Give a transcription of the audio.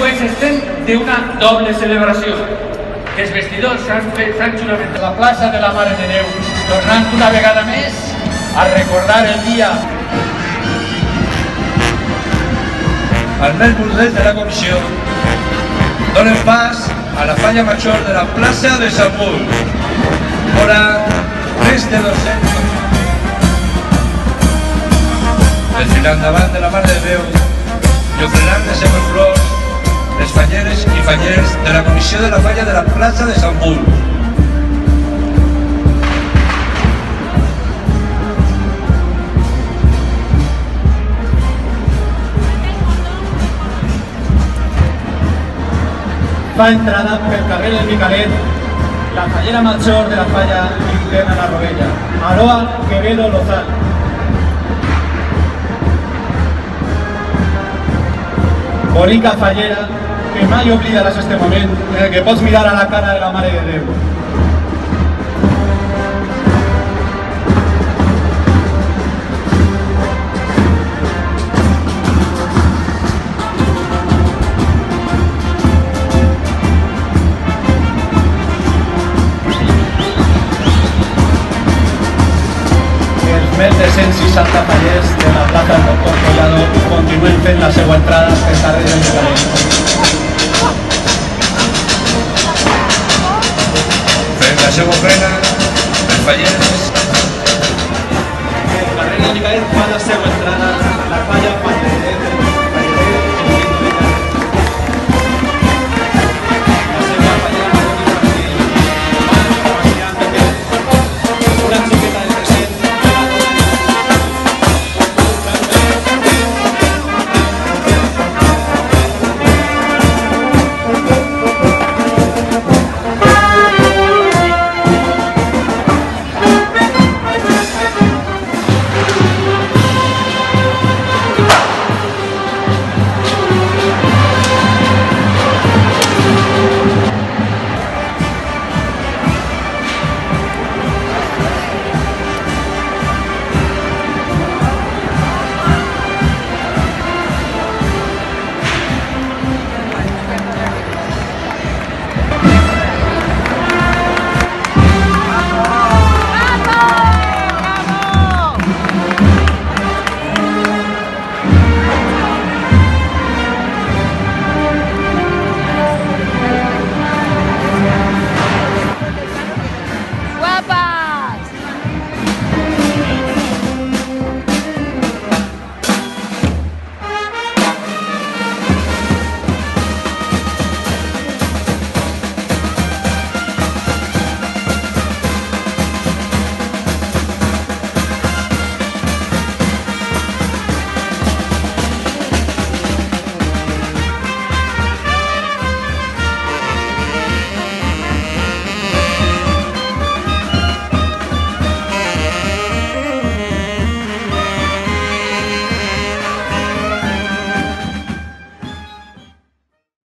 pues estem d'una doble celebració. Els vestidors s'han xulament a la plaça de la Mare de Déu, tornant una vegada més a recordar el dia. Al mes bordel de la comissió donen pas a la falla major de la plaça de Sant Bul. Fora més de 200 desfilant davant de la Mare de Déu i ofrenant les seves flors les falleres i fallers de la comissió de la falla de la plaça de Sant Bul. Fa entrada pel carrer del Micalet la fallera major de la falla interna de la Rovella, Aroa Quevedo Lozal. Bonica fallera que mai oblidaràs este moment en el que pots mirar a la cara de la Mare de Déu. Més de 160 fallers de la plaça del Doctor Collado continuen fent la seva entrada pel carrer del Micalet. Fent la seva ofrena, els fallers